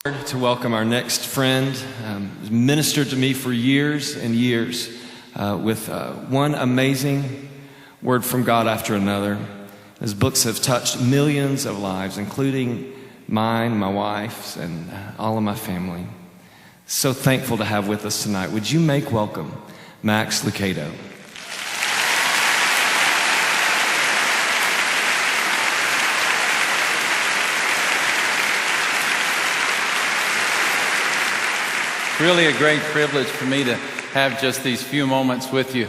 To welcome our next friend, ministered to me for years and years with one amazing word from God after another. His books have touched millions of lives, including mine, my wife's, and all of my family. So thankful to have with us tonight. Would you make welcome Max Lucado? Really a great privilege for me to have just these few moments with you.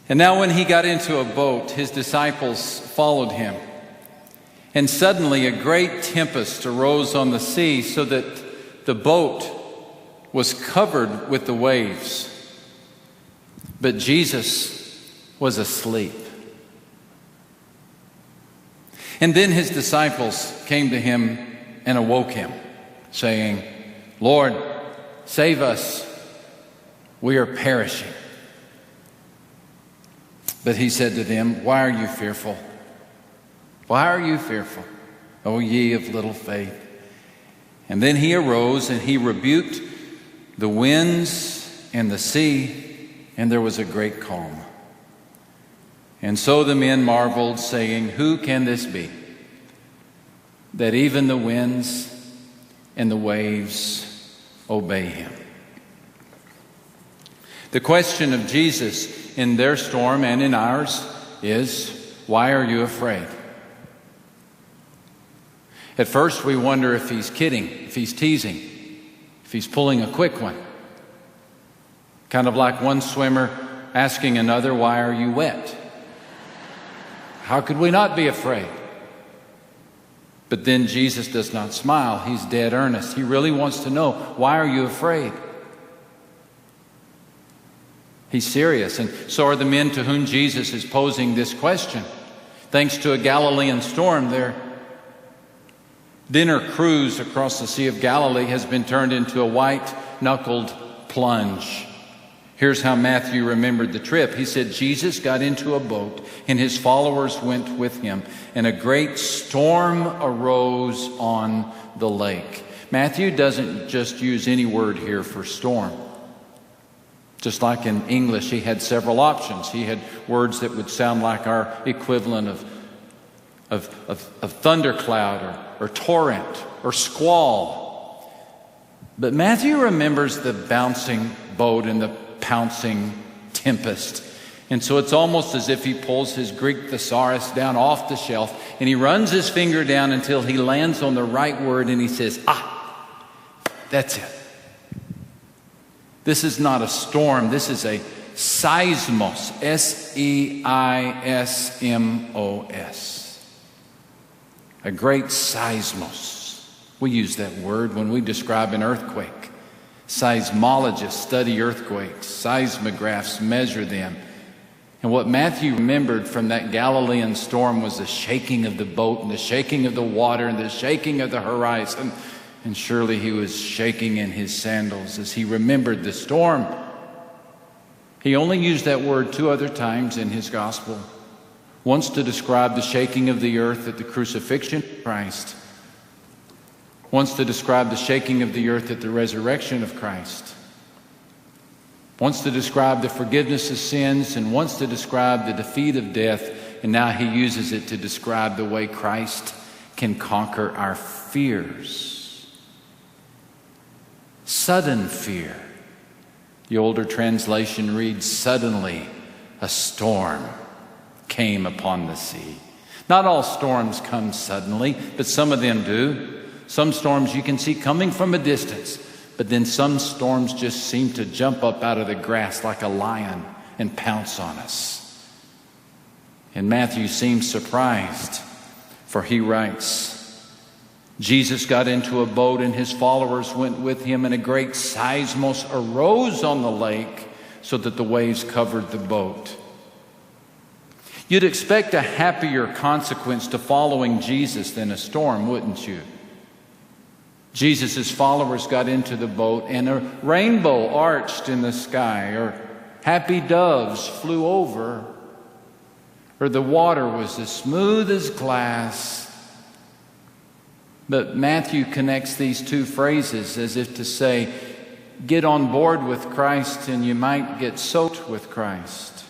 And now when he got into a boat, his disciples followed him. And suddenly a great tempest arose on the sea so that the boat was covered with the waves. But Jesus was asleep. And then his disciples came to him and awoke him, saying, "Lord, save us, we are perishing." But he said to them, "Why are you fearful? Why are you fearful, O ye of little faith?" And then he arose and he rebuked the winds and the sea, and there was a great calm. And so the men marveled, saying, "Who can this be, that even the winds and the waves obey him?" The question of Jesus in their storm and in ours is, why are you afraid? At first we wonder if he's kidding, if he's teasing, if he's pulling a quick one. Kind of like one swimmer asking another, "Why are you wet?" How could we not be afraid? But then Jesus does not smile. He's dead earnest. He really wants to know, why are you afraid? He's serious, and so are the men to whom Jesus is posing this question. Thanks to a Galilean storm, their dinner cruise across the Sea of Galilee has been turned into a white-knuckled plunge. Here's how Matthew remembered the trip. He said, Jesus got into a boat and his followers went with him, and a great storm arose on the lake. Matthew doesn't just use any word here for storm. Just like in English, he had several options. He had words that would sound like our equivalent of thundercloud or torrent or squall. But Matthew remembers the bouncing boat and the pouncing tempest. And so it's almost as if he pulls his Greek thesaurus down off the shelf and he runs his finger down until he lands on the right word and he says, that's it. This is not a storm. This is a seismos, S-E-I-S-M-O-S. A great seismos. We use that word when we describe an earthquake. Seismologists study earthquakes. Seismographs measure them. And what Matthew remembered from that Galilean storm was the shaking of the boat and the shaking of the water and the shaking of the horizon. And surely he was shaking in his sandals as he remembered the storm. He only used that word 2 other times in his gospel. Once to describe the shaking of the earth at the crucifixion of Christ. Once to describe the shaking of the earth at the resurrection of Christ. Once to describe the forgiveness of sins, and once to describe the defeat of death. And now he uses it to describe the way Christ can conquer our fears. Sudden fear. The older translation reads, suddenly a storm came upon the sea. Not all storms come suddenly, but some of them do. Some storms you can see coming from a distance, but then some storms just seem to jump up out of the grass like a lion and pounce on us. And Matthew seems surprised, for he writes, Jesus got into a boat and his followers went with him, and a great seismos arose on the lake so that the waves covered the boat. You'd expect a happier consequence to following Jesus than a storm, wouldn't you? Jesus' followers got into the boat and a rainbow arched in the sky, or happy doves flew over, or the water was as smooth as glass. But Matthew connects these two phrases as if to say, get on board with Christ and you might get soaked with Christ.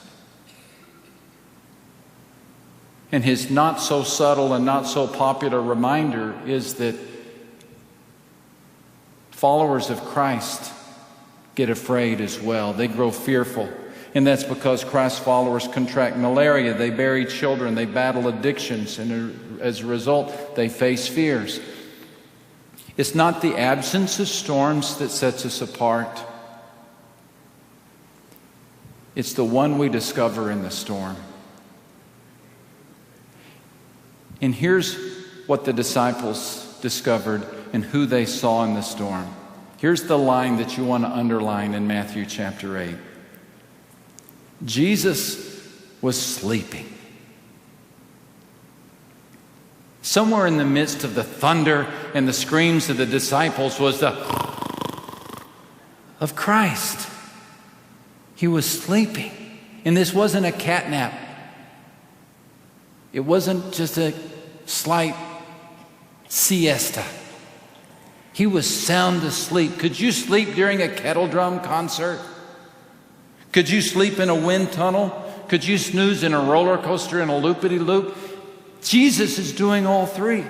And his not so subtle and not so popular reminder is that followers of Christ get afraid as well. They grow fearful. And that's because Christ's followers contract malaria, they bury children, they battle addictions, and as a result, they face fears. It's not the absence of storms that sets us apart. It's the one we discover in the storm. And here's what the disciples discovered and who they saw in the storm. Here's the line that you want to underline in Matthew chapter 8. Jesus was sleeping. Somewhere in the midst of the thunder and the screams of the disciples was the of Christ. He was sleeping. And this wasn't a catnap. It wasn't just a slight siesta. He was sound asleep. Could you sleep during a kettle drum concert? Could you sleep in a wind tunnel? Could you snooze in a roller coaster in a loopity-loop? Jesus is doing all three.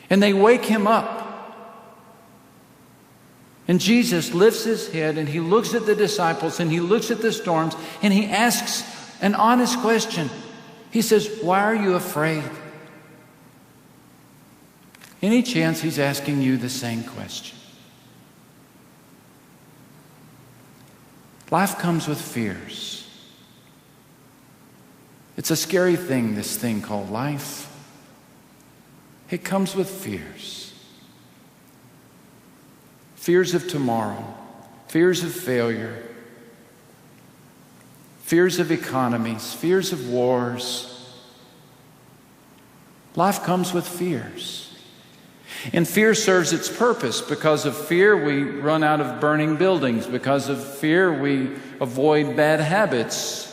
And they wake him up. And Jesus lifts his head and he looks at the disciples and he looks at the storms and he asks an honest question. He says, why are you afraid? Any chance he's asking you the same question? Life comes with fears. It's a scary thing, this thing called life. It comes with fears. Fears of tomorrow, fears of failure, fears of economies, fears of wars. Life comes with fears. And fear serves its purpose. Because of fear, we run out of burning buildings. Because of fear, we avoid bad habits.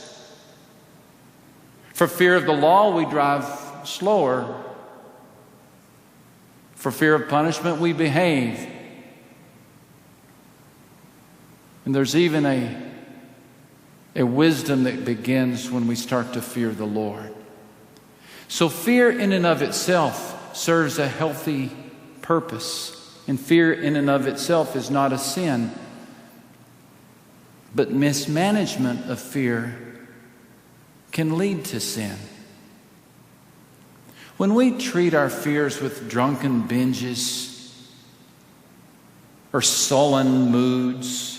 For fear of the law, we drive slower. For fear of punishment, we behave. And there's even a wisdom that begins when we start to fear the Lord. So fear in and of itself serves a healthy purpose. And fear in and of itself is not a sin. But mismanagement of fear can lead to sin. When we treat our fears with drunken binges, or sullen moods,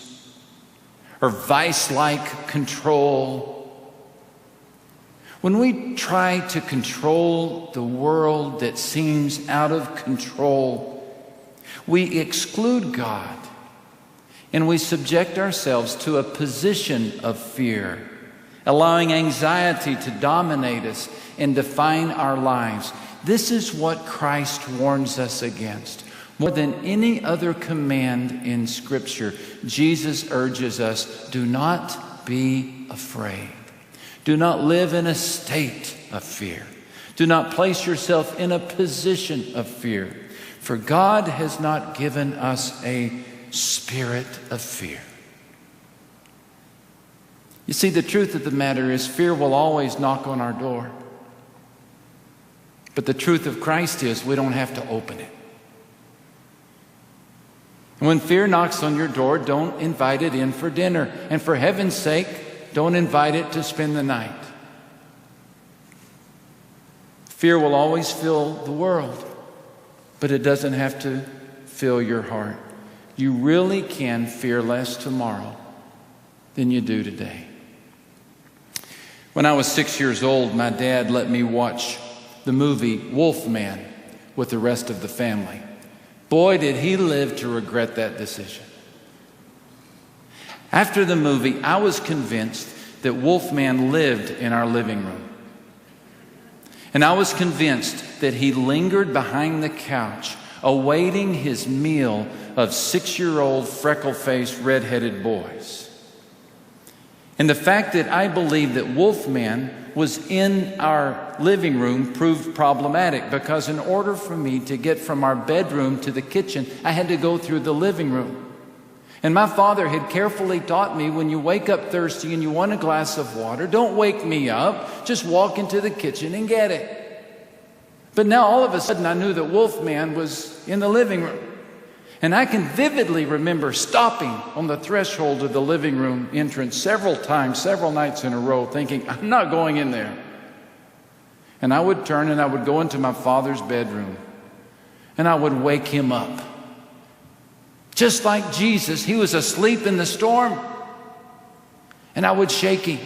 or vice-like control, when we try to control the world that seems out of control, we exclude God and we subject ourselves to a position of fear, allowing anxiety to dominate us and define our lives. This is what Christ warns us against. More than any other command in Scripture, Jesus urges us, do not be afraid. Do not live in a state of fear. Do not place yourself in a position of fear. For God has not given us a spirit of fear. You see, the truth of the matter is fear will always knock on our door. But the truth of Christ is we don't have to open it. And when fear knocks on your door, don't invite it in for dinner. And for heaven's sake, don't invite it to spend the night. Fear will always fill the world, but it doesn't have to fill your heart. You really can fear less tomorrow than you do today. When I was 6 years old, my dad let me watch the movie Wolfman with the rest of the family. Boy, did he live to regret that decision. After the movie, I was convinced that Wolfman lived in our living room. And I was convinced that he lingered behind the couch, awaiting his meal of 6-year-old freckle-faced, red-headed boys. And the fact that I believed that Wolfman was in our living room proved problematic, because in order for me to get from our bedroom to the kitchen, I had to go through the living room. And my father had carefully taught me, when you wake up thirsty and you want a glass of water, don't wake me up, just walk into the kitchen and get it. But now all of a sudden I knew that Wolfman was in the living room. And I can vividly remember stopping on the threshold of the living room entrance several times, several nights in a row, thinking, I'm not going in there. And I would turn and I would go into my father's bedroom and I would wake him up. Just like Jesus, he was asleep in the storm. And I would shake him.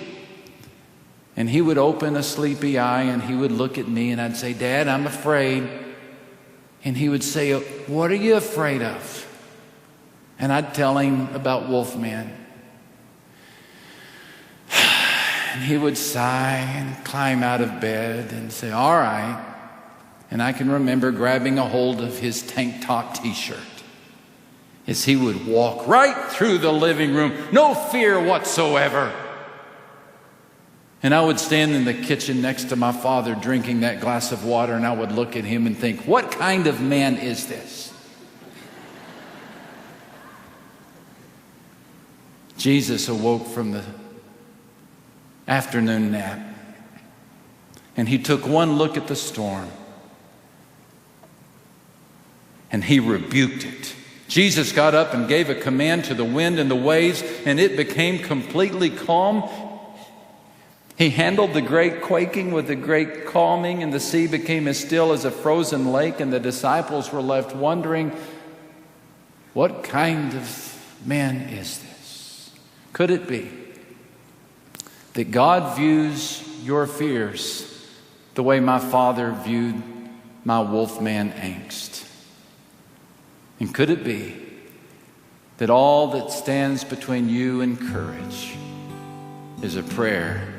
And he would open a sleepy eye and he would look at me and I'd say, Dad, I'm afraid. And he would say, what are you afraid of? And I'd tell him about Wolfman. And he would sigh and climb out of bed and say, all right. And I can remember grabbing a hold of his tank top t-shirt as he would walk right through the living room, no fear whatsoever. And I would stand in the kitchen next to my father drinking that glass of water, and I would look at him and think, what kind of man is this? Jesus awoke from the afternoon nap, and he took one look at the storm, and he rebuked it. Jesus got up and gave a command to the wind and the waves, and it became completely calm. He handled the great quaking with the great calming, and the sea became as still as a frozen lake, and the disciples were left wondering, what kind of man is this? Could it be that God views your fears the way my father viewed my Wolfman angst? And could it be that all that stands between you and courage is a prayer